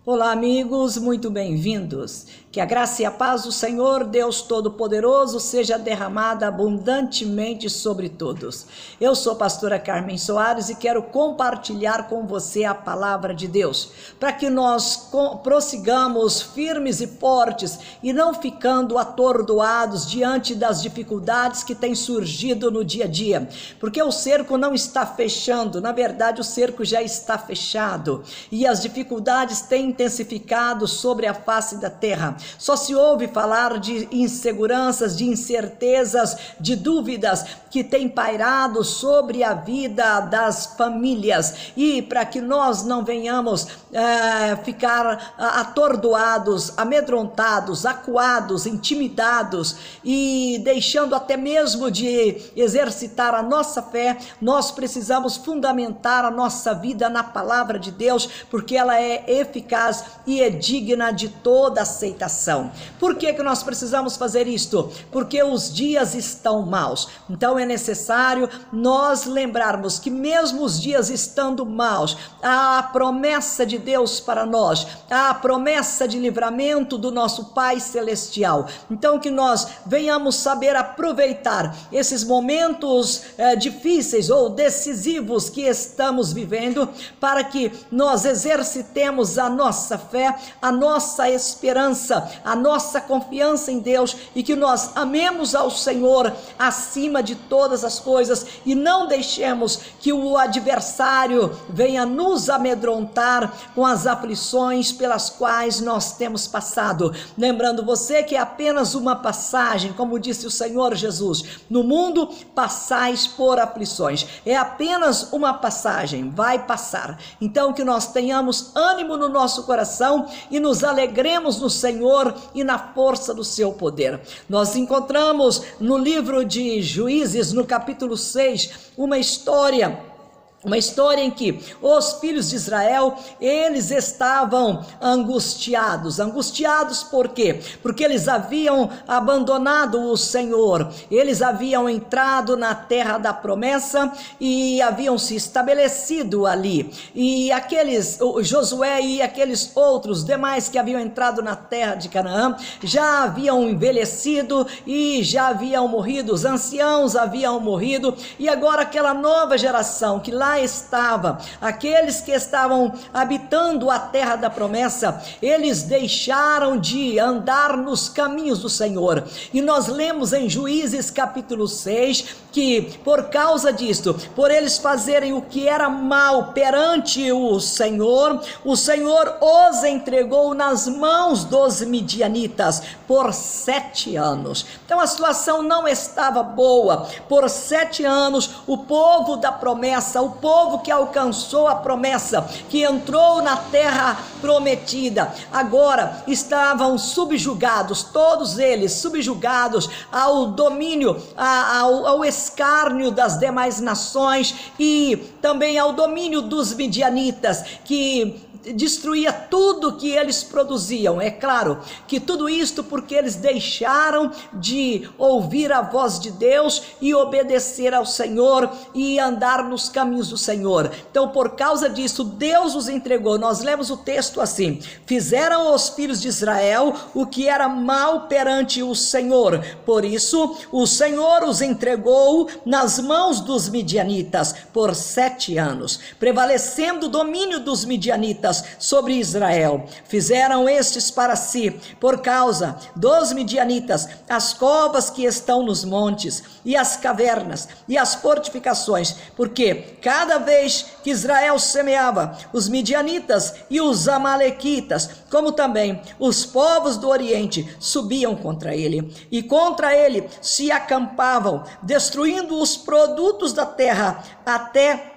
Olá, amigos, muito bem-vindos. Que a graça e a paz do Senhor, Deus Todo-Poderoso, seja derramada abundantemente sobre todos. Eu sou a pastora Carmen Soares e quero compartilhar com você a palavra de Deus, para que nós prossigamos firmes e fortes e não ficando atordoados diante das dificuldades que têm surgido no dia a dia, porque o cerco não está fechando, na verdade o cerco já está fechado e as dificuldades têm intensificado sobre a face da terra. Só se ouve falar de inseguranças, de incertezas, de dúvidas que têm pairado sobre a vida das famílias. E para que nós não venhamos ficar atordoados, amedrontados, acuados, intimidados e deixando até mesmo de exercitar a nossa fé, nós precisamos fundamentar a nossa vida na palavra de Deus, porque ela é eficaz e é digna de toda aceitação. Por que nós precisamos fazer isto? Porque os dias estão maus. Então é necessário nós lembrarmos que mesmo os dias estando maus, há a promessa de Deus para nós, há a promessa de livramento do nosso Pai Celestial. Então que nós venhamos saber aproveitar esses momentos difíceis ou decisivos que estamos vivendo, para que nós exercitemos a nossa fé, a nossa esperança, a nossa confiança em Deus, e que nós amemos ao Senhor acima de todas as coisas e não deixemos que o adversário venha nos amedrontar com as aflições pelas quais nós temos passado. Lembrando você que é apenas uma passagem, como disse o Senhor Jesus: no mundo passais por aflições. É apenas uma passagem, vai passar. Então que nós tenhamos ânimo no nosso coração e nos alegremos no Senhor e na força do seu poder. Nós encontramos no livro de Juízes, no capítulo 6, uma história em que os filhos de Israel, eles estavam angustiados. Por quê? Porque eles haviam abandonado o Senhor, eles haviam entrado na terra da promessa e haviam se estabelecido ali, e Josué e aqueles outros demais que haviam entrado na terra de Canaã, já haviam envelhecido e já haviam morrido, os anciãos haviam morrido, e agora aquela nova geração que lá estava, aqueles que estavam habitando a terra da promessa, eles deixaram de andar nos caminhos do Senhor. E nós lemos em Juízes capítulo 6 que por causa disto, por eles fazerem o que era mal perante o Senhor os entregou nas mãos dos midianitas por 7 anos. Então a situação não estava boa. Por 7 anos o povo da promessa, o povo que alcançou a promessa, que entrou na terra prometida, agora estavam subjugados, todos eles subjugados ao domínio, ao escárnio das demais nações e também ao domínio dos midianitas, que destruía tudo que eles produziam. É claro que tudo isto porque eles deixaram de ouvir a voz de Deus e obedecer ao Senhor e andar nos caminhos do Senhor. Então por causa disso Deus os entregou. Nós lemos o texto assim: fizeram os filhos de Israel o que era mal perante o Senhor, por isso o Senhor os entregou nas mãos dos midianitas por 7 anos, prevalecendo o domínio dos midianitas sobre Israel. Fizeram estes para si, por causa dos midianitas, as covas que estão nos montes e as cavernas e as fortificações, porque cada vez que Israel semeava, os midianitas e os amalequitas, como também os povos do Oriente, subiam contra ele, e contra ele se acampavam, destruindo os produtos da terra até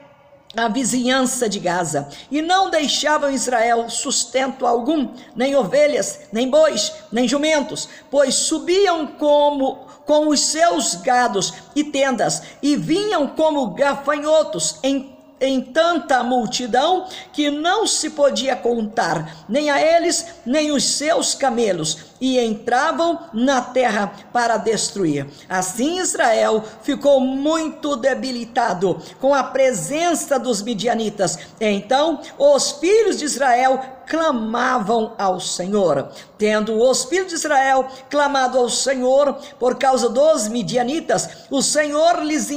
a vizinhança de Gaza, e não deixavam Israel sustento algum, nem ovelhas, nem bois, nem jumentos, pois subiam com os seus gados e tendas, e vinham como gafanhotos em tanta multidão que não se podia contar, nem a eles, nem os seus camelos, e entravam na terra para destruir. Assim Israel ficou muito debilitado com a presença dos midianitas. Então os filhos de Israel clamavam ao Senhor. Tendo os filhos de Israel clamado ao Senhor por causa dos midianitas, o Senhor lhes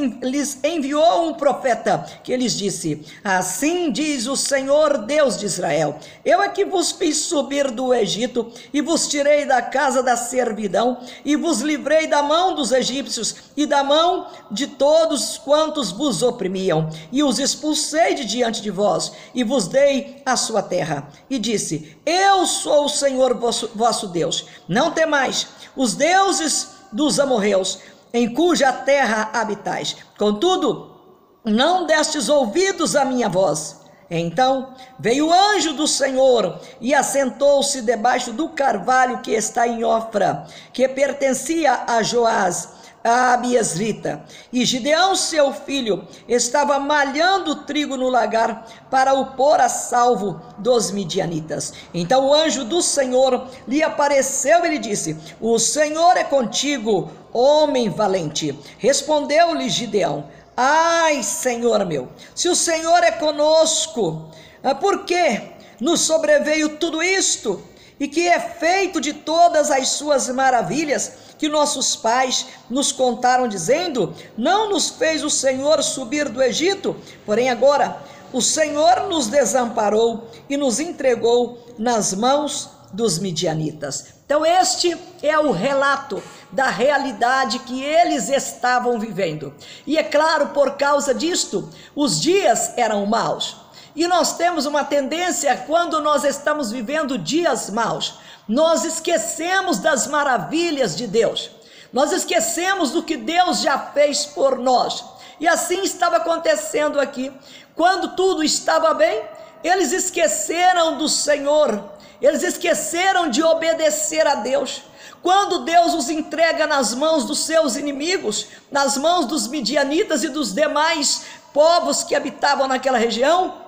enviou um profeta que lhes disse: assim diz o Senhor Deus de Israel: eu é que vos fiz subir do Egito e vos tirei da casa da servidão e vos livrei da mão dos egípcios e da mão de todos quantos vos oprimiam, e os expulsei de diante de vós e vos dei a sua terra. E disse: eu sou o Senhor vosso Deus, não temais os deuses dos amorreus, em cuja terra habitais. Contudo, não destes ouvidos à minha voz. Então veio o anjo do Senhor e assentou-se debaixo do carvalho que está em Ofra, que pertencia a Joás, a Abiesrita. E Gideão, seu filho, estava malhando trigo no lagar para o pôr a salvo dos midianitas. Então o anjo do Senhor lhe apareceu e lhe disse: o Senhor é contigo, homem valente. Respondeu-lhe Gideão: ai, Senhor meu, se o Senhor é conosco, por que nos sobreveio tudo isto? E que é feito de todas as suas maravilhas que nossos pais nos contaram, dizendo: não nos fez o Senhor subir do Egito? Porém agora o Senhor nos desamparou e nos entregou nas mãos dos midianitas. Então este é o relato da realidade que eles estavam vivendo. E é claro, por causa disto, os dias eram maus. E nós temos uma tendência, quando nós estamos vivendo dias maus, nós esquecemos das maravilhas de Deus. Nós esquecemos do que Deus já fez por nós. E assim estava acontecendo aqui. Quando tudo estava bem, eles esqueceram do Senhor. Eles esqueceram de obedecer a Deus. Quando Deus os entrega nas mãos dos seus inimigos, nas mãos dos midianitas e dos demais povos que habitavam naquela região,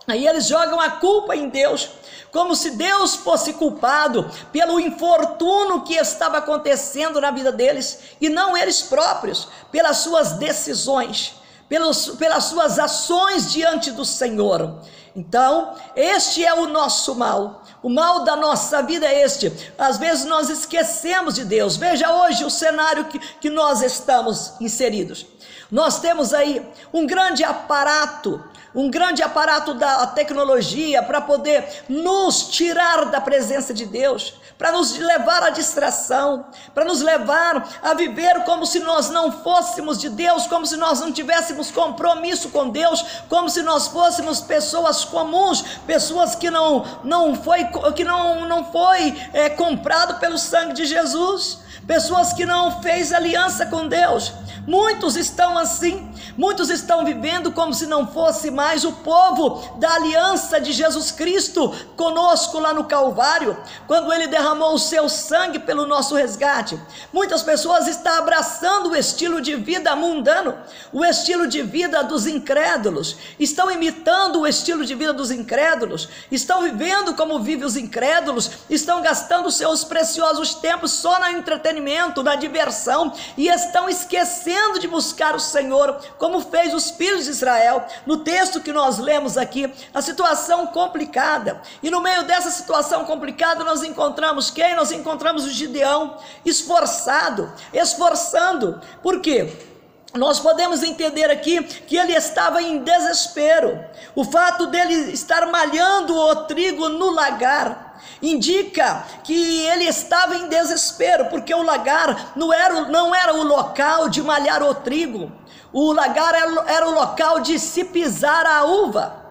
aí eles jogam a culpa em Deus, como se Deus fosse culpado pelo infortúnio que estava acontecendo na vida deles, e não eles próprios, pelas suas decisões, pelas suas ações diante do Senhor. Então, este é o nosso mal. O mal da nossa vida é este. Às vezes nós esquecemos de Deus. Veja hoje o cenário que nós estamos inseridos. Nós temos aí um grande aparato da tecnologia para poder nos tirar da presença de Deus, para nos levar à distração, para nos levar a viver como se nós não fôssemos de Deus, como se nós não tivéssemos compromisso com Deus, como se nós fôssemos pessoas comuns, pessoas que não foi comprado pelo sangue de Jesus, pessoas que não fez aliança com Deus. Muitos estão assim, muitos estão vivendo como se não fosse mais o povo da aliança de Jesus Cristo conosco lá no Calvário, quando ele derramou o seu sangue pelo nosso resgate. Muitas pessoas estão abraçando o estilo de vida mundano, o estilo de vida dos incrédulos, estão imitando o estilo de vida dos incrédulos, estão vivendo como vivem os incrédulos, estão gastando seus preciosos tempos só no entretenimento, na diversão, e estão esquecendo de buscar o Senhor, como fez os filhos de Israel. No texto que nós lemos aqui, a situação complicada, e no meio dessa situação complicada nós encontramos quem? Nós encontramos o Gideão esforçando. Por quê? Nós podemos entender aqui que ele estava em desespero. O fato dele estar malhando o trigo no lagar indica que ele estava em desespero, porque o lagar não era o local de malhar o trigo. O lagar era o local de se pisar a uva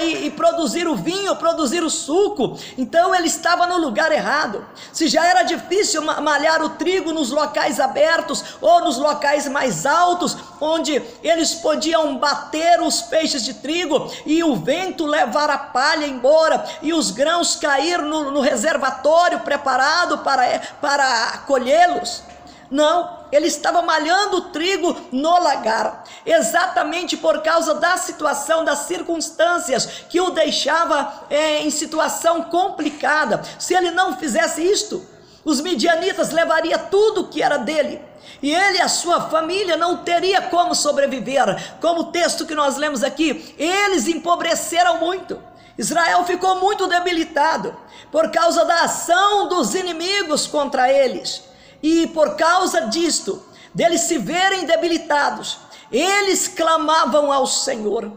e produzir o vinho, produzir o suco. Então ele estava no lugar errado. Se já era difícil malhar o trigo nos locais abertos ou nos locais mais altos, onde eles podiam bater os feixes de trigo e o vento levar a palha embora e os grãos cair no reservatório preparado para colhê-los. Não, ele estava malhando o trigo no lagar, exatamente por causa da situação, das circunstâncias que o deixava em situação complicada. Se ele não fizesse isto, os midianitas levariam tudo que era dele, e ele e a sua família não teria como sobreviver. Como o texto que nós lemos aqui, eles empobreceram muito. Israel ficou muito debilitado por causa da ação dos inimigos contra eles. E por causa disto, deles se verem debilitados, eles clamavam ao Senhor.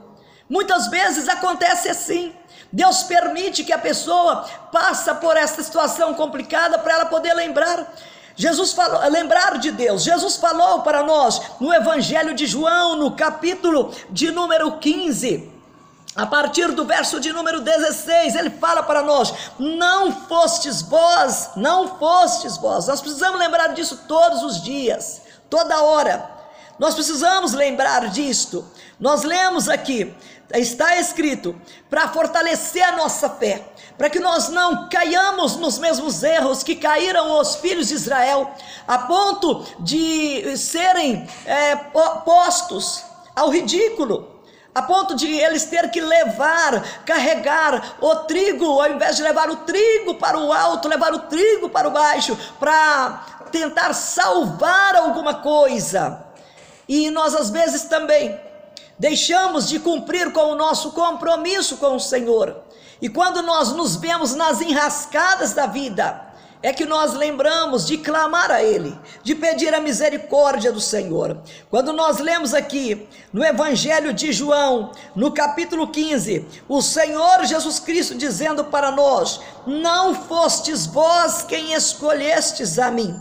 Muitas vezes acontece assim. Deus permite que a pessoa passe por essa situação complicada para ela poder lembrar de Deus. Jesus falou para nós no Evangelho de João, no capítulo de número 15, a partir do verso de número 16, ele fala para nós: não fostes vós. Nós precisamos lembrar disso todos os dias, toda hora. Nós precisamos lembrar disto. Nós lemos aqui, está escrito, para fortalecer a nossa fé, para que nós não caiamos nos mesmos erros que caíram os filhos de Israel, a ponto de serem postos ao ridículo, a ponto de eles ter que carregar o trigo, ao invés de levar o trigo para o alto, levar o trigo para o baixo, para tentar salvar alguma coisa. E nós às vezes também deixamos de cumprir com o nosso compromisso com o Senhor. E quando nós nos vemos nas enrascadas da vida, é que nós lembramos de clamar a Ele, de pedir a misericórdia do Senhor. Quando nós lemos aqui no Evangelho de João, no capítulo 15, o Senhor Jesus Cristo dizendo para nós: não fostes vós quem escolhestes a mim,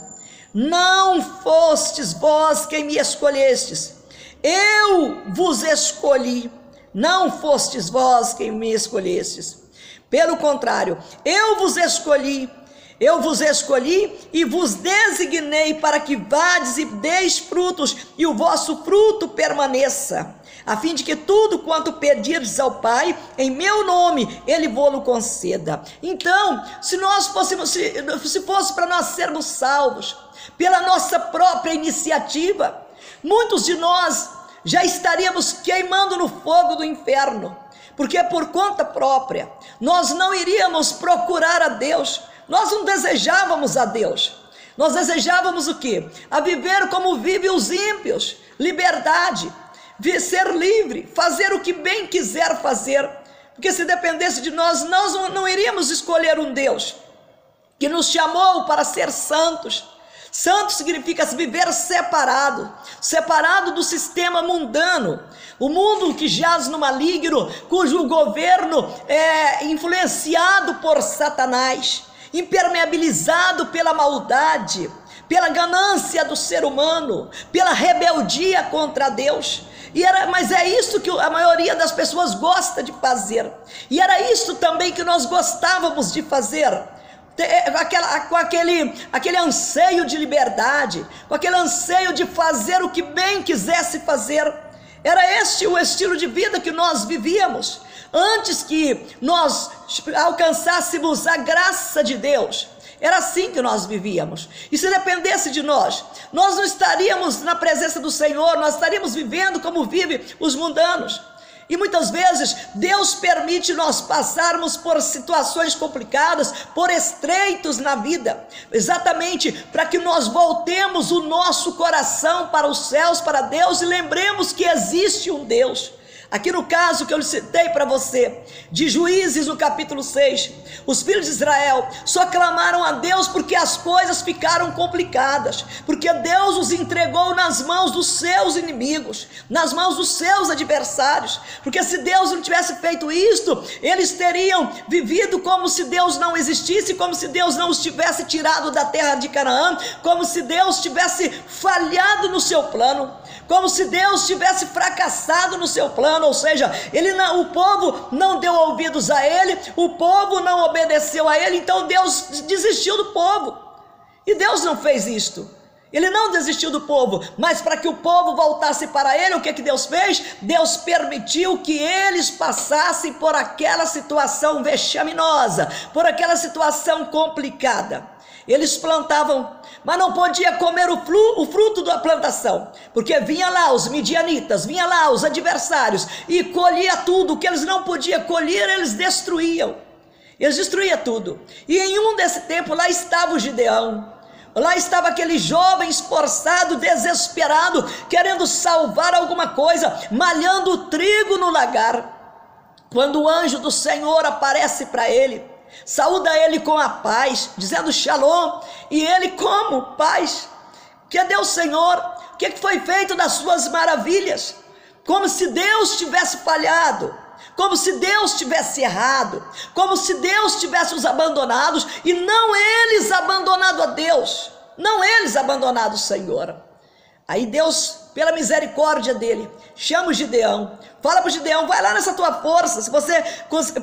não fostes vós quem me escolhestes, eu vos escolhi, não fostes vós quem me escolhestes. Pelo contrário, eu vos escolhi e vos designei para que vades e deis frutos, e o vosso fruto permaneça, a fim de que tudo quanto pedirdes ao Pai, em meu nome, Ele vô-lo conceda. Então, se fosse para nós sermos salvos pela nossa própria iniciativa, muitos de nós já estaríamos queimando no fogo do inferno, porque por conta própria nós não iríamos procurar a Deus, nós não desejávamos a Deus, nós desejávamos o quê? A viver como vivem os ímpios, liberdade, ser livre, fazer o que bem quiser fazer, porque se dependesse de nós, nós não iríamos escolher um Deus que nos chamou para ser santos. Santo significa viver separado do sistema mundano, o mundo que jaz no maligno, cujo governo é influenciado por Satanás, impermeabilizado pela maldade, pela ganância do ser humano, pela rebeldia contra Deus. Mas é isso que a maioria das pessoas gosta de fazer, e era isso também que nós gostávamos de fazer, com aquele anseio de liberdade, com aquele anseio de fazer o que bem quisesse fazer. Era este o estilo de vida que nós vivíamos, antes que nós alcançássemos a graça de Deus. Era assim que nós vivíamos, e se dependesse de nós não estaríamos na presença do Senhor, nós estaríamos vivendo como vivem os mundanos. E muitas vezes Deus permite nós passarmos por situações complicadas, por estreitos na vida, exatamente para que nós voltemos o nosso coração para os céus, para Deus, e lembremos que existe um Deus. Aqui no caso que eu citei para você, de Juízes no capítulo 6, os filhos de Israel só clamaram a Deus porque as coisas ficaram complicadas, porque Deus os entregou nas mãos dos seus inimigos, nas mãos dos seus adversários, porque se Deus não tivesse feito isto, eles teriam vivido como se Deus não existisse, como se Deus não os tivesse tirado da terra de Canaã, como se Deus tivesse falhado no seu plano, como se Deus tivesse fracassado no seu plano, ou seja, o povo não deu ouvidos a ele, o povo não obedeceu a ele, então Deus desistiu do povo. E Deus não fez isto, Ele não desistiu do povo, mas para que o povo voltasse para Ele, o que Deus fez? Deus permitiu que eles passassem por aquela situação vexaminosa, por aquela situação complicada. Eles plantavam, mas não podia comer o fruto da plantação, porque vinha lá os midianitas, vinha lá os adversários e colhia tudo. O que eles não podiam colher, eles destruíam. Eles destruíam tudo. E em um desse tempo lá estava o Gideão, lá estava aquele jovem esforçado, desesperado, querendo salvar alguma coisa, malhando o trigo no lagar. quando o anjo do Senhor aparece para ele, saúda ele com a paz, dizendo Shalom, e ele como? Paz. Cadê o Senhor? O que foi feito das suas maravilhas? Como se Deus tivesse falhado, como se Deus tivesse errado, como se Deus tivesse os abandonados, e não eles abandonado a Deus, não eles abandonado o Senhor. Aí Deus, pela misericórdia dele, chama o Gideão, fala para o Gideão, vai lá nessa tua força. Se você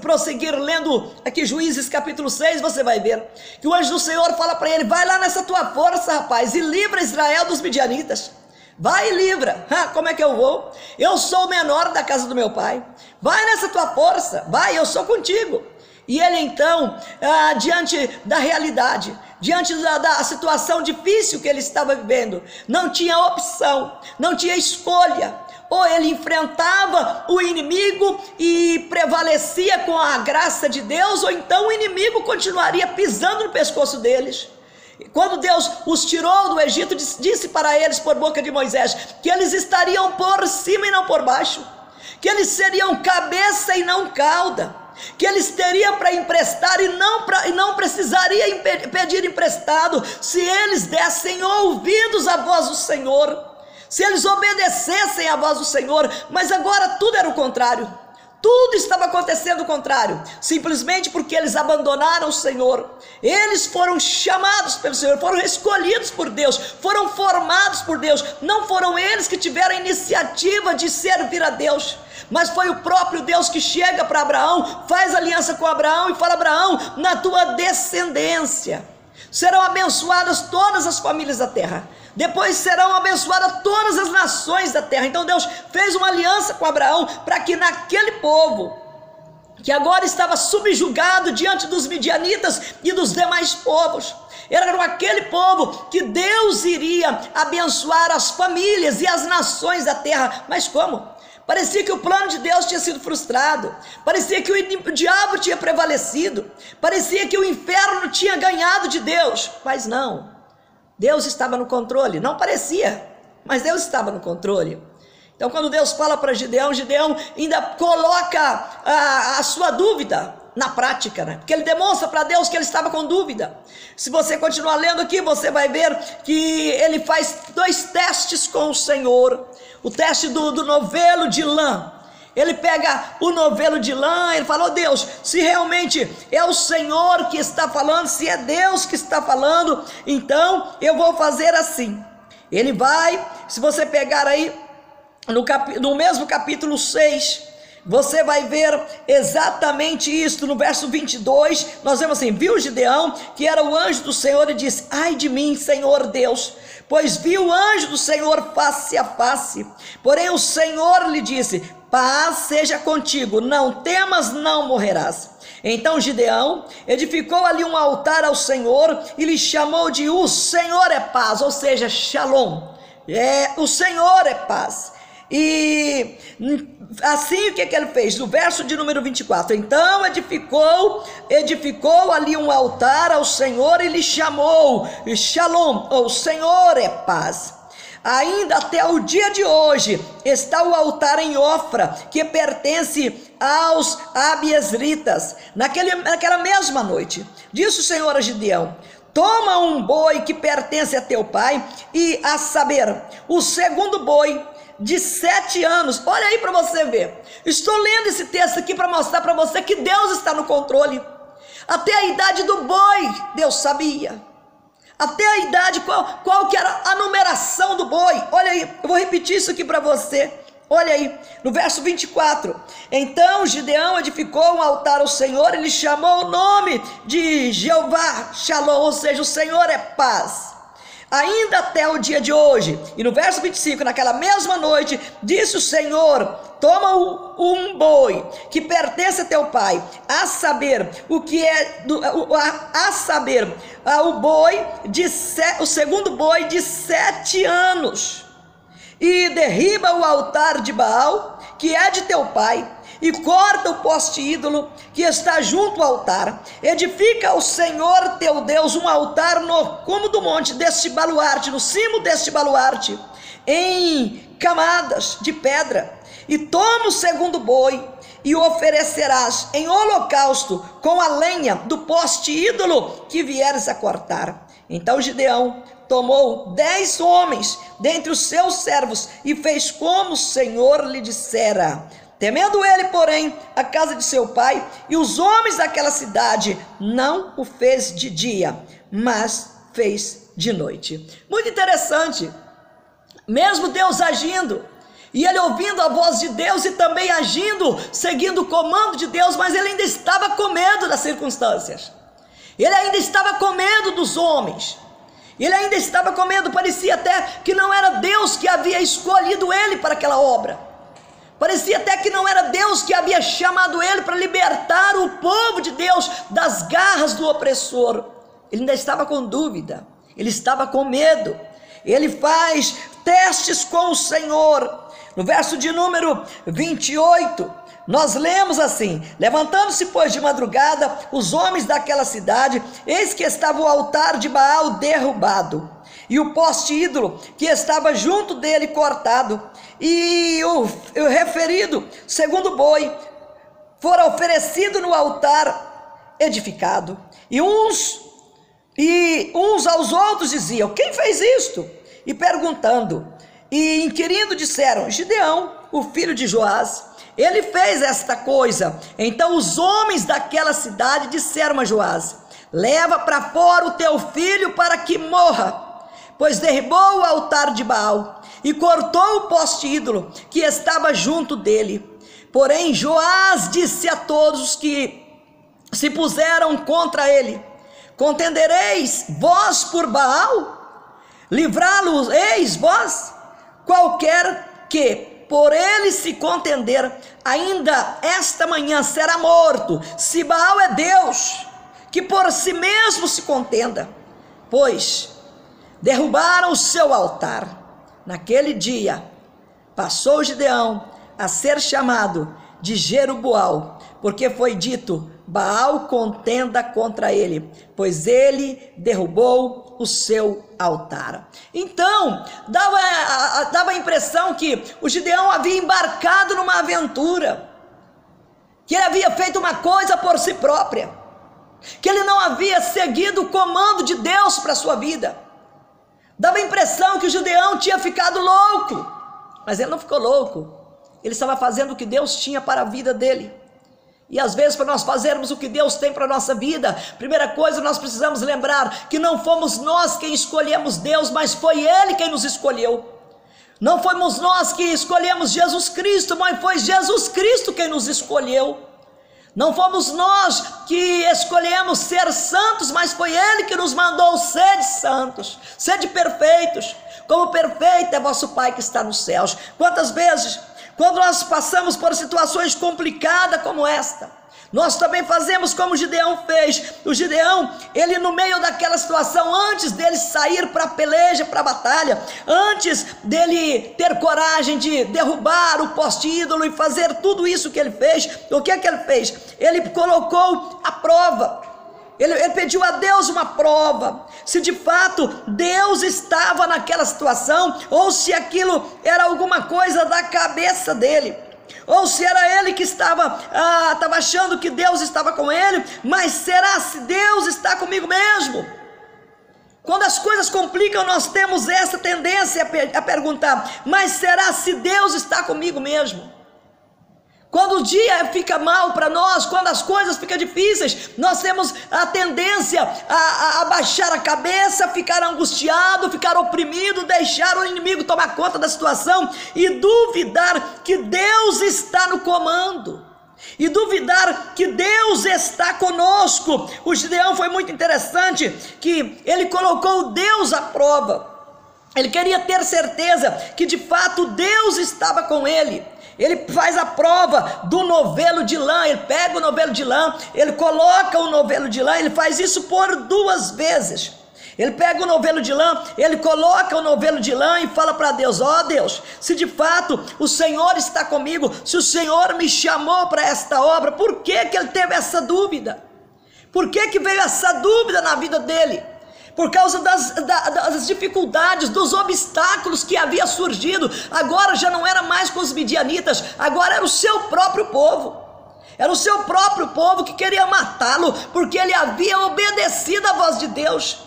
prosseguir lendo aqui Juízes capítulo 6, você vai ver que o anjo do Senhor fala para ele, vai lá nessa tua força, rapaz, e livra Israel dos midianitas. Vai e livra. Como é que eu vou? Eu sou o menor da casa do meu pai. Vai nessa tua força, vai, eu sou contigo. E ele então, diante da realidade, diante da situação difícil que ele estava vivendo, não tinha opção, não tinha escolha. Ou ele enfrentava o inimigo e prevalecia com a graça de Deus, ou então o inimigo continuaria pisando no pescoço deles. Quando Deus os tirou do Egito, disse para eles por boca de Moisés, que eles estariam por cima e não por baixo, que eles seriam cabeça e não cauda, que eles teriam para emprestar e não precisaria pedir emprestado, se eles dessem ouvidos à voz do Senhor, se eles obedecessem à voz do Senhor. Mas agora tudo era o contrário. Tudo estava acontecendo o contrário, simplesmente porque eles abandonaram o Senhor. Eles foram chamados pelo Senhor, foram escolhidos por Deus, foram formados por Deus. Não foram eles que tiveram a iniciativa de servir a Deus, mas foi o próprio Deus que chega para Abraão, faz aliança com Abraão e fala: Abraão, na tua descendência serão abençoadas todas as famílias da terra, depois serão abençoadas todas as nações da terra. Então Deus fez uma aliança com Abraão, para que naquele povo, que agora estava subjugado diante dos midianitas e dos demais povos, era aquele povo que Deus iria abençoar as famílias e as nações da terra. Mas como? Parecia que o plano de Deus tinha sido frustrado, parecia que o diabo tinha prevalecido, parecia que o inferno tinha ganhado de Deus, mas não, Deus estava no controle. Não parecia, mas Deus estava no controle. Então quando Deus fala para Gideão, Gideão ainda coloca a sua dúvida na prática, né? Porque ele demonstra para Deus que ele estava com dúvida. Se você continuar lendo aqui, você vai ver que ele faz 2 testes com o Senhor. O teste do novelo de lã. Ele pega o novelo de lã, ele fala: Deus, se realmente é o Senhor que está falando, se é Deus que está falando, então eu vou fazer assim. Ele vai, se você pegar aí no mesmo capítulo 6, você vai ver exatamente isso. No verso 22, nós vemos assim: viu Gideão que era o anjo do Senhor e disse: ai de mim, Senhor Deus, pois vi o anjo do Senhor face a face. Porém o Senhor lhe disse: paz seja contigo, não temas, não morrerás. Então Gideão edificou ali um altar ao Senhor e lhe chamou de o Senhor é paz, ou seja, Shalom, o Senhor é paz. E assim o que ele fez? No verso de número 24, então edificou ali um altar ao Senhor e lhe chamou Shalom, ou Senhor é paz. Ainda até o dia de hoje está o altar em Ofra, que pertence aos abiesritas. Naquela mesma noite, disse o Senhor a Gideão: toma um boi que pertence a teu pai, e a saber, o segundo boi de 7 anos. Olha aí para você ver. Estou lendo esse texto aqui para mostrar para você que Deus está no controle. Até a idade do boi Deus sabia. Até a idade, qual que era a numeração do boi. Olha aí, eu vou repetir isso aqui para você. Olha aí, no verso 24. Então Gideão edificou um altar ao Senhor e lhe chamou o nome de Jeová Shalom, ou seja, o Senhor é paz. Ainda até o dia de hoje. E no verso 25, naquela mesma noite, disse o Senhor: toma um boi que pertence a teu pai, a saber, o segundo boi de 7 anos, e derriba o altar de Baal, que é de teu pai, e corta o poste ídolo que está junto ao altar. Edifica ao Senhor teu Deus um altar no cume do monte deste baluarte, no cimo deste baluarte, em camadas de pedra. E toma o segundo boi e o oferecerás em holocausto com a lenha do poste ídolo que vieres a cortar. Então Gideão tomou 10 homens dentre os seus servos e fez como o Senhor lhe dissera. Temendo ele, porém, a casa de seu pai e os homens daquela cidade, não o fez de dia, mas fez de noite. Muito interessante, mesmo Deus agindo, e ele ouvindo a voz de Deus e também agindo, seguindo o comando de Deus, mas ele ainda estava com medo das circunstâncias, ele ainda estava com medo dos homens, ele ainda estava com medo, parecia até que não era Deus que havia escolhido ele para aquela obra. Parecia até que não era Deus que havia chamado ele para libertar o povo de Deus das garras do opressor. Ele ainda estava com dúvida, ele estava com medo. Ele faz testes com o Senhor. No verso de número 28, nós lemos assim: levantando-se, pois, de madrugada, os homens daquela cidade, eis que estava o altar de Baal derrubado, e o poste ídolo que estava junto dele cortado, e o referido segundo boi fora oferecido no altar edificado. E uns aos outros diziam: quem fez isto? E perguntando e inquirindo disseram: Gideão, o filho de Joás, ele fez esta coisa. Então os homens daquela cidade disseram a Joás: leva para fora o teu filho para que morra, pois derribou o altar de Baal e cortou o poste ídolo que estava junto dele. Porém Joás disse a todos os que se puseram contra ele: contendereis vós por Baal? Livrá-lo-eis vós? Qualquer que por ele se contender, ainda esta manhã será morto, se Baal é Deus, que por si mesmo se contenda. Pois derrubaram o seu altar. Naquele dia passou Gideão a ser chamado de Jerubaal, porque foi dito: Baal contenda contra ele, pois ele derrubou o seu altar. Então dava a impressão que o Gideão havia embarcado numa aventura, que ele havia feito uma coisa por si própria, que ele não havia seguido o comando de Deus para a sua vida. Dava a impressão que o Gideão tinha ficado louco, mas ele não ficou louco. Ele estava fazendo o que Deus tinha para a vida dele. E às vezes, para nós fazermos o que Deus tem para a nossa vida, primeira coisa, nós precisamos lembrar que não fomos nós quem escolhemos Deus, mas foi Ele quem nos escolheu. Não fomos nós que escolhemos Jesus Cristo, mas foi Jesus Cristo quem nos escolheu. Não fomos nós que escolhemos ser santos, mas foi Ele que nos mandou: sede santos, sede perfeitos, como perfeito é vosso Pai que está nos céus. Quantas vezes, quando nós passamos por situações complicadas como esta, nós também fazemos como Gideão fez. O Gideão, ele no meio daquela situação, antes dele sair para a peleja, para a batalha, antes dele ter coragem de derrubar o poste ídolo e fazer tudo isso que ele fez, o que é que ele fez? Ele colocou a prova. Ele pediu a Deus uma prova, se de fato Deus estava naquela situação, ou se aquilo era alguma coisa da cabeça dele, ou se era ele que estava achando que Deus estava com ele. Mas será se Deus está comigo mesmo? Quando as coisas complicam, nós temos essa tendência a perguntar: mas será se Deus está comigo mesmo? Quando o dia fica mal para nós, quando as coisas ficam difíceis, nós temos a tendência a baixar a cabeça, ficar angustiado, ficar oprimido, deixar o inimigo tomar conta da situação e duvidar que Deus está no comando, e duvidar que Deus está conosco. O Gideão foi muito interessante, que ele colocou Deus à prova. Ele queria ter certeza que de fato Deus estava com ele. Ele faz a prova do novelo de lã. Ele pega o novelo de lã, ele coloca o novelo de lã. Ele faz isso por 2 vezes. Ele pega o novelo de lã, ele coloca o novelo de lã e fala para Deus: ó Deus, se de fato o Senhor está comigo, se o Senhor me chamou para esta obra, por que que ele teve essa dúvida? Por que que veio essa dúvida na vida dele? Por causa das dificuldades, dos obstáculos que havia surgido. Agora já não era mais com os midianitas, agora era o seu próprio povo. Era o seu próprio povo que queria matá-lo, porque ele havia obedecido à voz de Deus,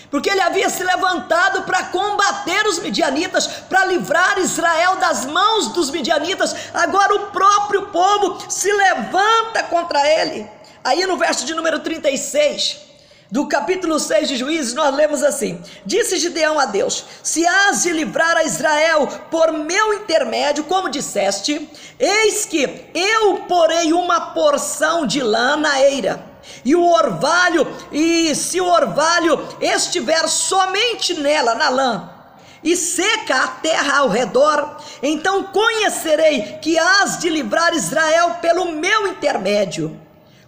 porque ele havia se levantado para combater os midianitas, para livrar Israel das mãos dos midianitas. Agora o próprio povo se levanta contra ele. Aí no verso de número 36, do capítulo 6 de Juízes, nós lemos assim: disse Gideão a Deus: se hás de livrar a Israel por meu intermédio, como disseste, eis que eu porei uma porção de lã na eira, e o orvalho, e se o orvalho estiver somente nela, na lã, e seca a terra ao redor, então conhecerei que hás de livrar Israel pelo meu intermédio,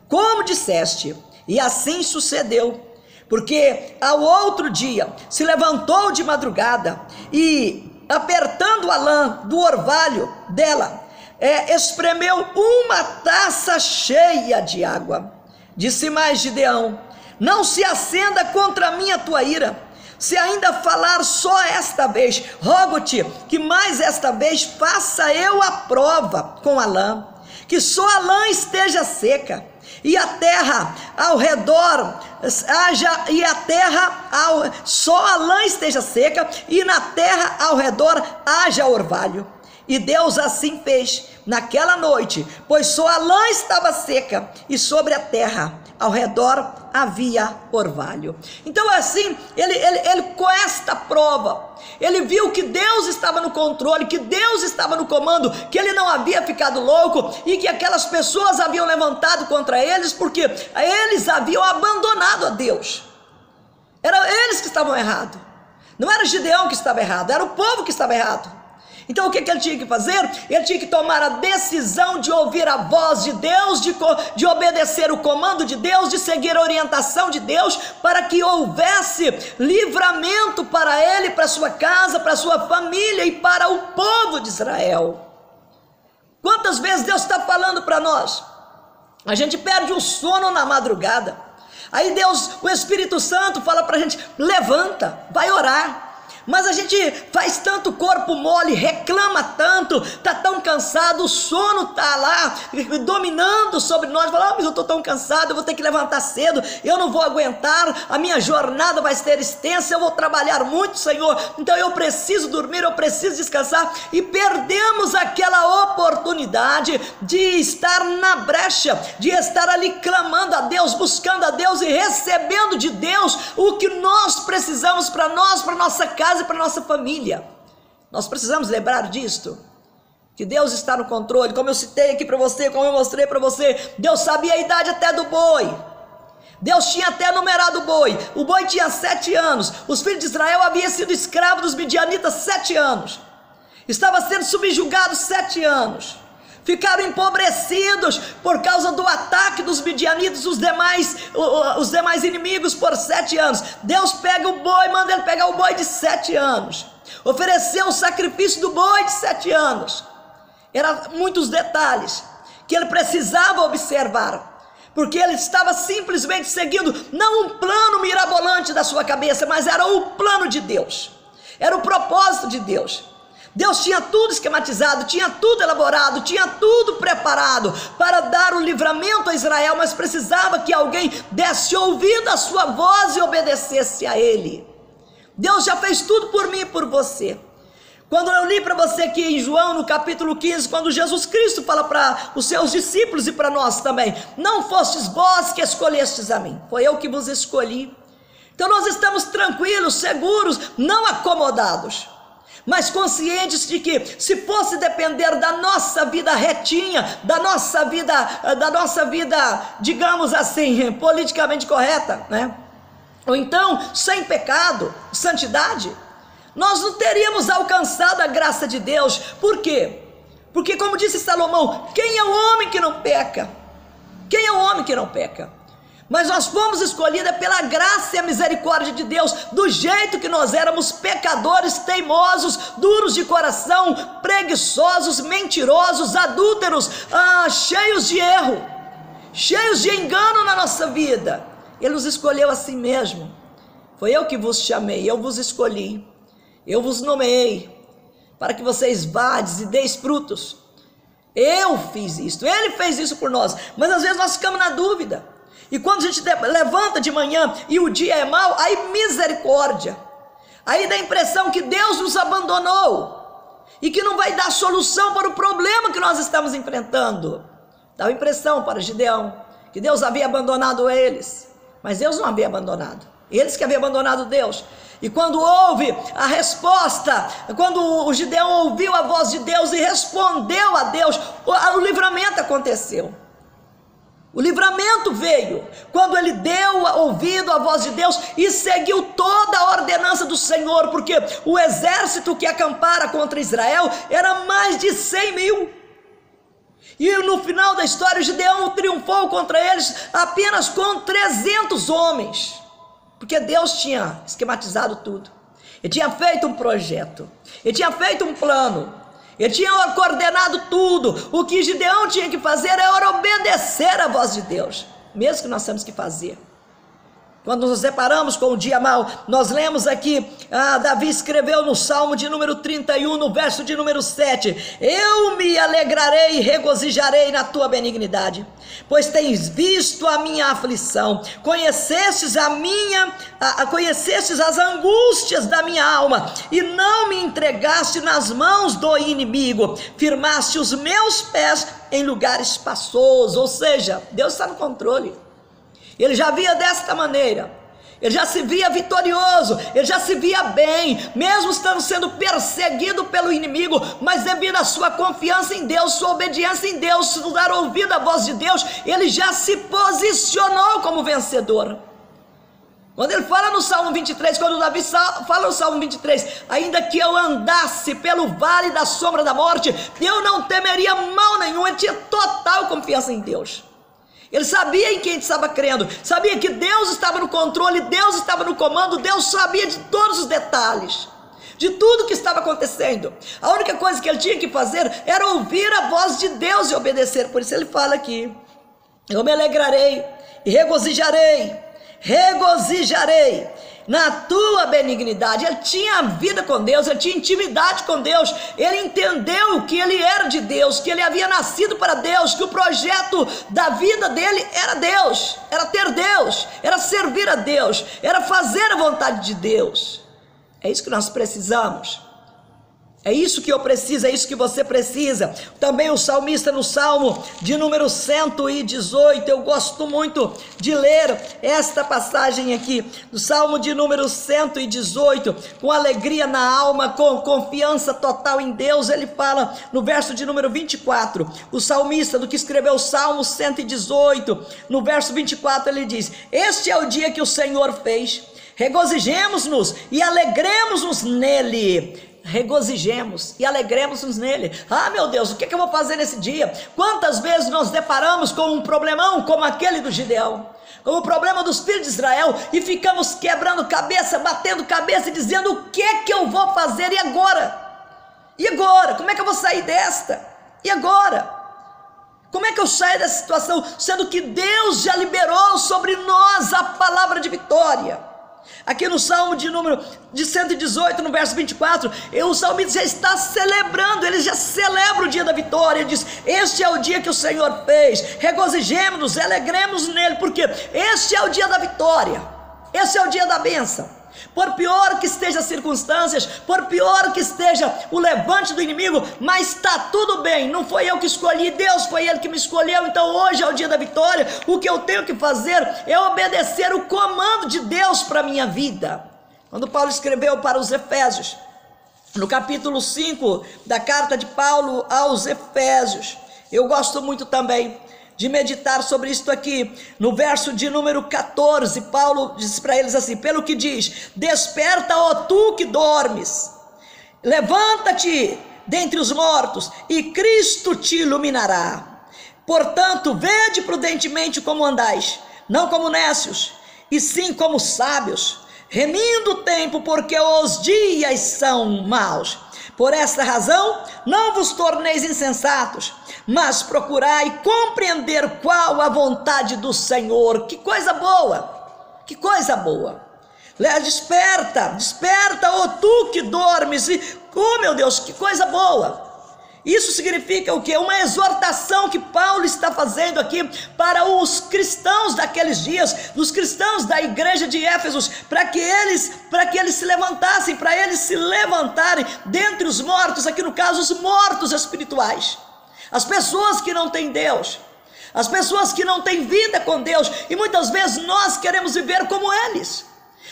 como disseste. E assim sucedeu, porque ao outro dia se levantou de madrugada e, apertando a lã do orvalho dela, espremeu uma taça cheia de água. Disse mais Gideão: não se acenda contra mim a tua ira, se ainda falar só esta vez, rogo-te que mais esta vez faça eu a prova com a lã, que só a lã esteja seca, e a terra ao redor só a lã esteja seca, e na terra ao redor haja orvalho. E Deus assim fez naquela noite, pois só a lã estava seca, e sobre a terra ao redor havia orvalho. Então assim, ele com esta prova, ele viu que Deus estava no controle, que Deus estava no comando, que ele não havia ficado louco, e que aquelas pessoas haviam levantado contra eles, porque eles haviam abandonado a Deus. Eram eles que estavam errados, não era Gideão que estava errado, era o povo que estava errado. Então o que ele tinha que fazer? Ele tinha que tomar a decisão de ouvir a voz de Deus, de obedecer o comando de Deus, de seguir a orientação de Deus, para que houvesse livramento para ele, para sua casa, para sua família e para o povo de Israel. Quantas vezes Deus está falando para nós? A gente perde o sono na madrugada, aí Deus, o Espírito Santo fala para a gente: levanta, vai orar. Mas a gente faz tanto corpo mole, reclama tanto, está tão cansado, o sono está lá dominando sobre nós, fala: mas eu estou tão cansado, eu vou ter que levantar cedo, eu não vou aguentar, a minha jornada vai ser extensa, eu vou trabalhar muito, Senhor, então eu preciso dormir, eu preciso descansar, e perdemos aquela oportunidade de estar na brecha, de estar ali clamando a Deus, buscando a Deus e recebendo de Deus o que nós precisamos para nós, para nossa casa e para nossa família. Nós precisamos lembrar disto, que Deus está no controle. Como eu citei aqui para você, como eu mostrei para você, Deus sabia a idade até do boi. Deus tinha até numerado o boi tinha 7 anos, os filhos de Israel haviam sido escravos dos midianitas 7 anos, estava sendo subjugado 7 anos, ficaram empobrecidos por causa do ataque dos midianitas, os demais inimigos, por 7 anos. Deus pega o boi, manda ele pegar o boi de 7 anos, ofereceu o sacrifício do boi de 7 anos. Eram muitos detalhes que ele precisava observar, porque ele estava simplesmente seguindo não um plano mirabolante da sua cabeça, mas era o plano de Deus, era o propósito de Deus. Deus tinha tudo esquematizado, tinha tudo elaborado, tinha tudo preparado para dar o livramento a Israel, mas precisava que alguém desse ouvido à sua voz e obedecesse a ele. Deus já fez tudo por mim e por você. Quando eu li para você aqui em João, no capítulo 15, quando Jesus Cristo fala para os seus discípulos e para nós também: não fostes vós que escolhestes a mim, foi eu que vos escolhi. Então nós estamos tranquilos, seguros, não acomodados, mas conscientes de que, se fosse depender da nossa vida retinha, da nossa vida, digamos assim, politicamente correta, né? Ou então sem pecado, santidade, nós não teríamos alcançado a graça de Deus. Por quê? Porque, como disse Salomão, quem é o homem que não peca? Quem é o homem que não peca? Mas nós fomos escolhidos pela graça e a misericórdia de Deus, do jeito que nós éramos, pecadores, teimosos, duros de coração, preguiçosos, mentirosos, adúlteros, cheios de erro, cheios de engano na nossa vida. Ele nos escolheu assim mesmo. Foi eu que vos chamei, eu vos escolhi, eu vos nomeei, para que vocês vades e deis frutos, Eu fiz isso, ele fez isso por nós. Mas às vezes nós ficamos na dúvida. E quando a gente levanta de manhã e o dia é mau, aí misericórdia. Aí dá a impressão que Deus nos abandonou e que não vai dar solução para o problema que nós estamos enfrentando. Dá a impressão para Gideão que Deus havia abandonado eles, mas Deus não havia abandonado, eles que haviam abandonado Deus. E quando houve a resposta, quando o Gideão ouviu a voz de Deus e respondeu a Deus, o livramento aconteceu. O livramento veio quando ele deu ouvido à voz de Deus e seguiu toda a ordenança do Senhor, porque o exército que acampara contra Israel era mais de 100.000. E no final da história, Gideão triunfou contra eles apenas com 300 homens, porque Deus tinha esquematizado tudo. Ele tinha feito um projeto, ele tinha feito um plano. Ele tinha coordenado tudo. O que Gideão tinha que fazer era obedecer à voz de Deus, mesmo que nós temos que fazer. Quando nos deparamos com o dia mau, nós lemos aqui, Davi escreveu no Salmo de número 31, no verso de número 7, eu me alegrarei e regozijarei na tua benignidade, pois tens visto a minha aflição, conhecestes as angústias da minha alma, e não me entregaste nas mãos do inimigo, firmaste os meus pés em lugar espaçoso. Ou seja, Deus está no controle. Ele já via desta maneira, ele já se via vitorioso, ele já se via bem, mesmo estando sendo perseguido pelo inimigo, mas devido à sua confiança em Deus, sua obediência em Deus, dar ouvido à voz de Deus, ele já se posicionou como vencedor. Quando ele fala no Salmo 23, quando Davi fala no Salmo 23, ainda que eu andasse pelo vale da sombra da morte, eu não temeria mal nenhum. Ele tinha total confiança em Deus. Ele sabia em quem ele estava crendo, sabia que Deus estava no controle, Deus estava no comando, Deus sabia de todos os detalhes, de tudo que estava acontecendo. A única coisa que ele tinha que fazer era ouvir a voz de Deus e obedecer. Por isso ele fala aqui, eu me alegrarei e regozijarei na tua benignidade. Ele tinha vida com Deus, ele tinha intimidade com Deus, ele entendeu que ele era de Deus, que ele havia nascido para Deus, que o projeto da vida dele era Deus, era ter Deus, era servir a Deus, era fazer a vontade de Deus. É isso que nós precisamos. É isso que eu preciso, é isso que você precisa. Também o salmista no Salmo de número 118, eu gosto muito de ler esta passagem aqui, do Salmo de número 118, com alegria na alma, com confiança total em Deus. Ele fala no verso de número 24, o salmista do que escreveu o Salmo 118, no verso 24 ele diz, este é o dia que o Senhor fez, regozijemos-nos e alegremos-nos nele. Regozijemos e alegremos-nos nele. Ah, meu Deus, o que eu vou fazer nesse dia? Quantas vezes nós deparamos com um problemão como aquele do Gideão, como o problema dos filhos de Israel, e ficamos quebrando cabeça, batendo cabeça e dizendo, o que eu vou fazer? E agora? E agora? Como é que eu vou sair desta? E agora? Como é que eu saio dessa situação, sendo que Deus já liberou sobre nós a palavra de vitória? Aqui no Salmo de número de 118, no verso 24, o salmista já está celebrando, ele já celebra o dia da vitória. Ele diz, este é o dia que o Senhor fez, regozijemos-nos, alegremos nele, porque este é o dia da vitória, esse é o dia da bênção. Por pior que estejam as circunstâncias, por pior que esteja o levante do inimigo, mas está tudo bem, não foi eu que escolhi, Deus foi ele que me escolheu. Então hoje é o dia da vitória. O que eu tenho que fazer é obedecer o comando de Deus para a minha vida. Quando Paulo escreveu para os Efésios, no capítulo 5 da carta de Paulo aos Efésios, eu gosto muito também de meditar sobre isto aqui, no verso de número 14, Paulo diz para eles assim, pelo que diz, desperta, ó tu que dormes, levanta-te dentre os mortos, e Cristo te iluminará. Portanto, vede prudentemente como andais, não como nécios, e sim como sábios, remindo o tempo, porque os dias são maus. Por esta razão, não vos torneis insensatos, mas procurai compreender qual a vontade do Senhor. Que coisa boa, que coisa boa. Desperta, ó tu que dormes, oh meu Deus, que coisa boa. Isso significa o quê? Uma exortação que Paulo está fazendo aqui para os cristãos daqueles dias, dos cristãos da igreja de Éfeso, para que eles se levantassem, para eles se levantarem dentre os mortos, aqui no caso os mortos espirituais, as pessoas que não têm Deus, as pessoas que não têm vida com Deus, e muitas vezes nós queremos viver como eles.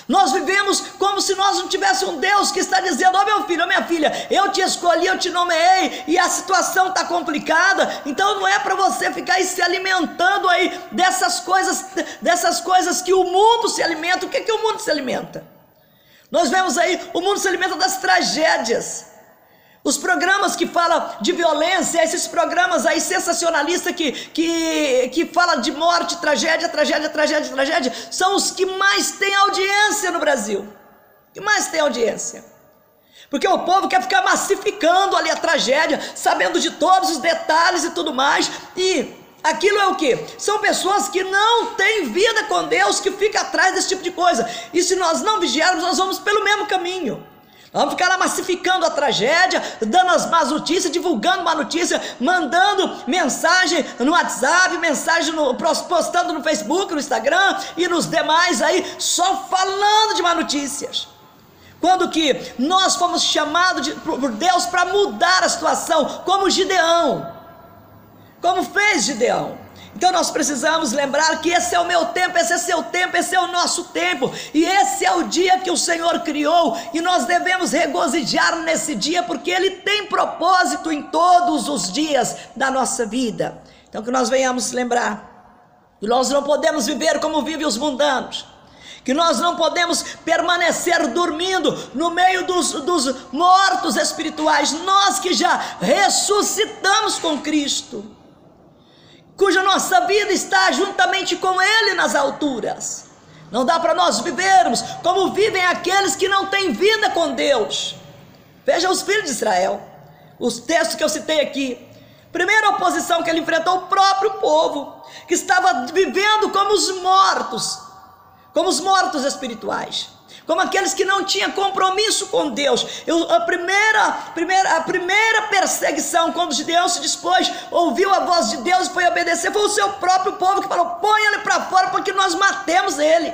Nós vivemos como se nós não tivéssemos um Deus que está dizendo: ó meu filho, ó minha filha, eu te escolhi, eu te nomeei, e a situação está complicada, então não é para você ficar aí se alimentando aí dessas coisas que o mundo se alimenta. O que o mundo se alimenta? Nós vemos aí, o mundo se alimenta das tragédias. Os programas que falam de violência, esses programas aí sensacionalistas que falam de morte, tragédia, são os que mais têm audiência no Brasil. Que mais tem audiência. Porque o povo quer ficar massificando ali a tragédia, sabendo de todos os detalhes e tudo mais. E aquilo é o quê? São pessoas que não têm vida com Deus, que ficam atrás desse tipo de coisa. E se nós não vigiarmos, nós vamos pelo mesmo caminho. Vamos ficar lá massificando a tragédia, dando as más notícias, divulgando má notícia, mandando mensagem no WhatsApp, postando no Facebook, no Instagram e nos demais aí, só falando de má notícias. Quando que nós fomos chamados por Deus para mudar a situação, como Gideão, como fez Gideão. Então nós precisamos lembrar que esse é o meu tempo, esse é seu tempo, esse é o nosso tempo, e esse é o dia que o Senhor criou, e nós devemos regozijar nesse dia, porque Ele tem propósito em todos os dias da nossa vida. Então que nós venhamos lembrar que nós não podemos viver como vivem os mundanos, que nós não podemos permanecer dormindo no meio dos mortos espirituais, nós que já ressuscitamos com Cristo, cuja nossa vida está juntamente com Ele nas alturas. Não dá para nós vivermos como vivem aqueles que não têm vida com Deus. Veja os filhos de Israel, os textos que eu citei aqui. Primeira oposição que ele enfrentou, o próprio povo, que estava vivendo como os mortos espirituais, como aqueles que não tinham compromisso com Deus. A primeira perseguição, quando Gideão se dispôs, ouviu a voz de Deus e foi obedecer, foi o seu próprio povo que falou: põe ele para fora para que nós matemos ele,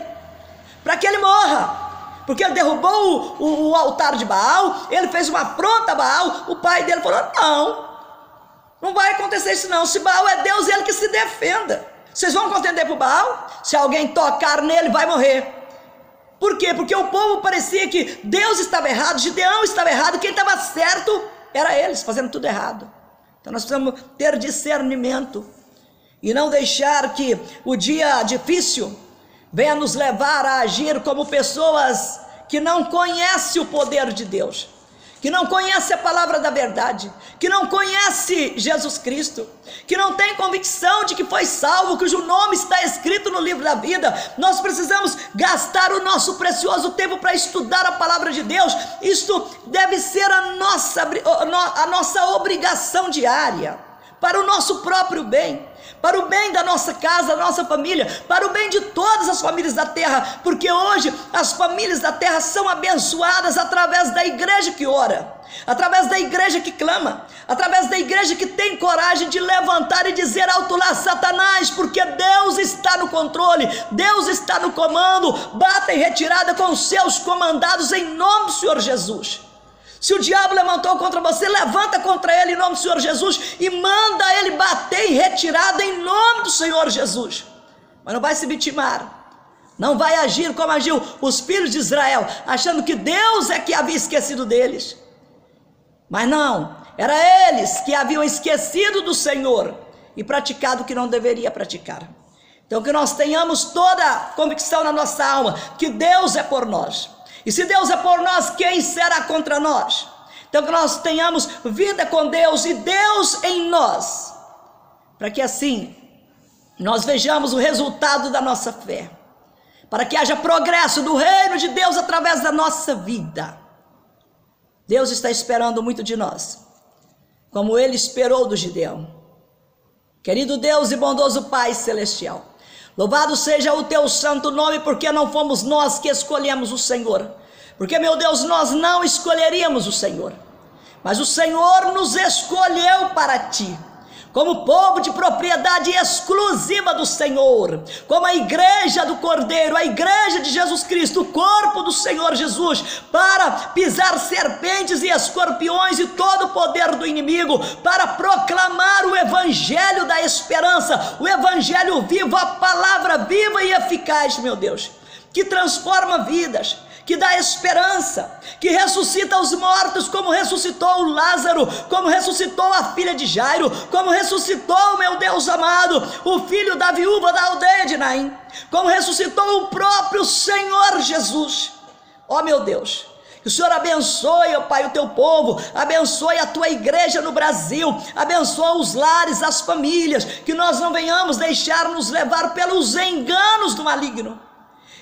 para que ele morra, porque ele derrubou o altar de Baal, ele fez uma afronta a Baal. O pai dele falou: não vai acontecer isso não, se Baal é Deus, ele que se defenda, vocês vão contender para o Baal? Se alguém tocar nele vai morrer. Por quê? Porque o povo parecia que Deus estava errado, Gideão estava errado, quem estava certo era eles, fazendo tudo errado. Então nós precisamos ter discernimento e não deixar que o dia difícil venha nos levar a agir como pessoas que não conhecem o poder de Deus, que não conhece a palavra da verdade, que não conhece Jesus Cristo, que não tem convicção de que foi salvo, cujo nome está escrito no livro da vida. Nós precisamos gastar o nosso precioso tempo para estudar a palavra de Deus. Isto deve ser a nossa obrigação diária, para o nosso próprio bem, para o bem da nossa casa, da nossa família, para o bem de todas as famílias da terra, porque hoje as famílias da terra são abençoadas através da igreja que ora, através da igreja que clama, através da igreja que tem coragem de levantar e dizer alto lá: Satanás, porque Deus está no controle, Deus está no comando, bata em retirada com os seus comandados em nome do Senhor Jesus. Se o diabo levantou contra você, levanta contra ele em nome do Senhor Jesus e manda ele bater em retirada em nome do Senhor Jesus. Mas não vai se vitimar, não vai agir como agiu os filhos de Israel, achando que Deus é que havia esquecido deles. Mas não, era eles que haviam esquecido do Senhor e praticado o que não deveria praticar. Então que nós tenhamos toda a convicção na nossa alma que Deus é por nós. E se Deus é por nós, quem será contra nós? Então que nós tenhamos vida com Deus e Deus em nós, para que assim nós vejamos o resultado da nossa fé, para que haja progresso do reino de Deus através da nossa vida. Deus está esperando muito de nós, como Ele esperou do Gideão. Querido Deus e bondoso Pai Celestial, louvado seja o teu santo nome, porque não fomos nós que escolhemos o Senhor, porque, meu Deus, nós não escolheríamos o Senhor, mas o Senhor nos escolheu para ti, como povo de propriedade exclusiva do Senhor, como a igreja do Cordeiro, a igreja de Jesus Cristo, o corpo do Senhor Jesus, para pisar serpentes e escorpiões e todo o poder do inimigo, para proclamar o evangelho da esperança, o evangelho vivo, a palavra viva e eficaz, meu Deus, que transforma vidas, que dá esperança, que ressuscita os mortos, como ressuscitou o Lázaro, como ressuscitou a filha de Jairo, como ressuscitou, meu Deus amado, o filho da viúva da aldeia de Naim, como ressuscitou o próprio Senhor Jesus. Ó meu Deus, que o Senhor abençoe, ó Pai, o teu povo, abençoe a tua igreja no Brasil, abençoe os lares, as famílias, que nós não venhamos deixar-nos levar pelos enganos do maligno,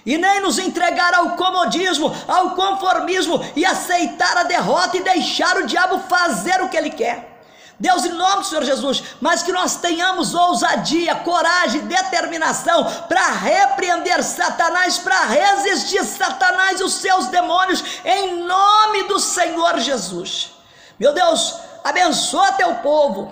e nem nos entregar ao comodismo, ao conformismo, e aceitar a derrota e deixar o diabo fazer o que ele quer. Deus, em nome do Senhor Jesus, mas que nós tenhamos ousadia, coragem, determinação para repreender Satanás, para resistir Satanás e os seus demônios, em nome do Senhor Jesus. Meu Deus, abençoa teu povo,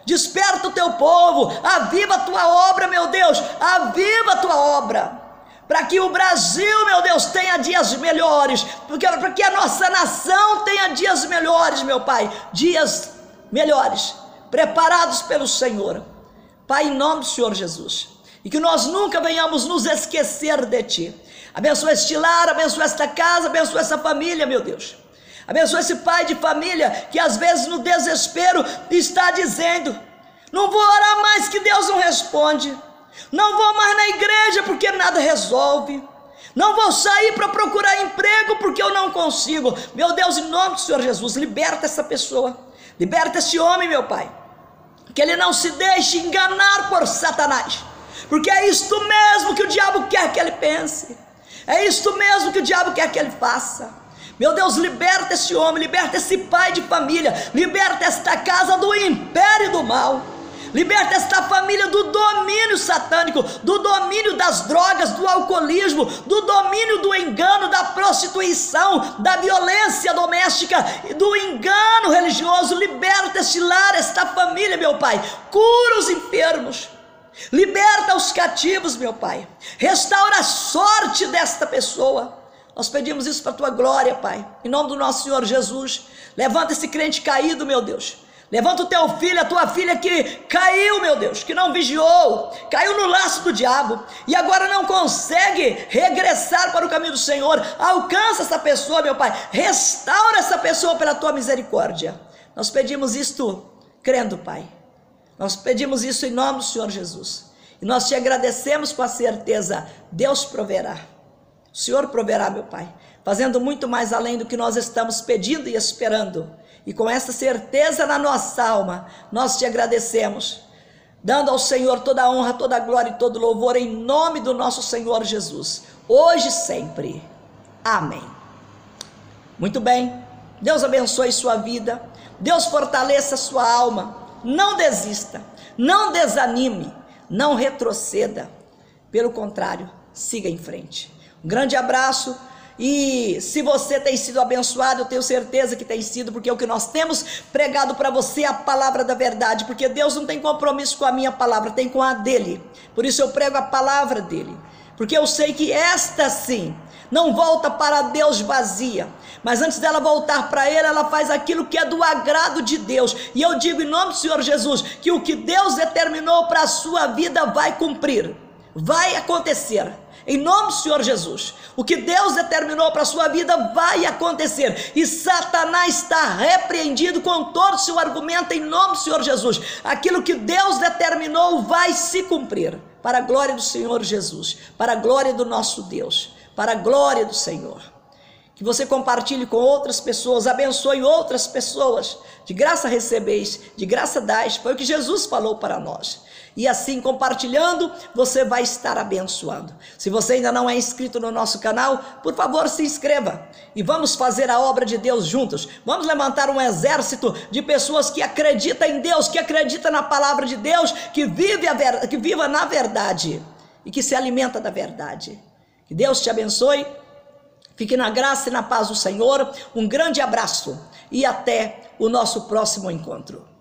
desperta o teu povo, aviva a tua obra, meu Deus, aviva a tua obra, para que o Brasil, meu Deus, tenha dias melhores, para que a nossa nação tenha dias melhores, meu Pai, dias melhores, preparados pelo Senhor, Pai, em nome do Senhor Jesus, e que nós nunca venhamos nos esquecer de Ti. Abençoa este lar, abençoa esta casa, abençoa essa família, meu Deus, abençoa esse pai de família, que às vezes no desespero está dizendo: não vou orar mais que Deus não responde, não vou mais na igreja porque nada resolve, não vou sair para procurar emprego porque eu não consigo. Meu Deus, em nome do Senhor Jesus, liberta essa pessoa, liberta esse homem, meu Pai, que ele não se deixe enganar por Satanás, porque é isto mesmo que o diabo quer que ele pense, é isto mesmo que o diabo quer que ele faça. Meu Deus, liberta esse homem, liberta esse pai de família, liberta esta casa do império do mal, liberta esta família do domínio satânico, do domínio das drogas, do alcoolismo, do domínio do engano, da prostituição, da violência doméstica, do engano religioso. Liberta este lar, esta família, meu Pai, cura os enfermos, liberta os cativos, meu Pai, restaura a sorte desta pessoa. Nós pedimos isso para a tua glória, Pai, em nome do nosso Senhor Jesus. Levanta esse crente caído, meu Deus, levanta o teu filho, a tua filha que caiu, meu Deus, que não vigiou, caiu no laço do diabo e agora não consegue regressar para o caminho do Senhor. Alcança essa pessoa, meu Pai, restaura essa pessoa pela tua misericórdia. Nós pedimos isto crendo, Pai, nós pedimos isso em nome do Senhor Jesus, e nós te agradecemos com a certeza: Deus proverá, o Senhor proverá, meu Pai, fazendo muito mais além do que nós estamos pedindo e esperando. E com essa certeza na nossa alma, nós te agradecemos, dando ao Senhor toda a honra, toda a glória e todo louvor, em nome do nosso Senhor Jesus, hoje e sempre. Amém. Muito bem, Deus abençoe sua vida, Deus fortaleça sua alma, não desista, não desanime, não retroceda, pelo contrário, siga em frente. Um grande abraço. E se você tem sido abençoado, eu tenho certeza que tem sido, porque o que nós temos pregado para você é a palavra da verdade, porque Deus não tem compromisso com a minha palavra, tem com a dele. Por isso eu prego a palavra dele, porque eu sei que esta sim não volta para Deus vazia, mas antes dela voltar para ele, ela faz aquilo que é do agrado de Deus. E eu digo em nome do Senhor Jesus, que o que Deus determinou para a sua vida vai cumprir, vai acontecer. Em nome do Senhor Jesus, o que Deus determinou para a sua vida vai acontecer, e Satanás está repreendido com todo o seu argumento em nome do Senhor Jesus. Aquilo que Deus determinou vai se cumprir, para a glória do Senhor Jesus, para a glória do nosso Deus, para a glória do Senhor. Que você compartilhe com outras pessoas, abençoe outras pessoas. De graça recebeis, de graça dais, foi o que Jesus falou para nós. E assim, compartilhando, você vai estar abençoando. Se você ainda não é inscrito no nosso canal, por favor, se inscreva. E vamos fazer a obra de Deus juntos. Vamos levantar um exército de pessoas que acreditam em Deus, que acreditam na palavra de Deus, que viva na verdade e que se alimenta da verdade. Que Deus te abençoe. Fique na graça e na paz do Senhor. Um grande abraço. e até o nosso próximo encontro.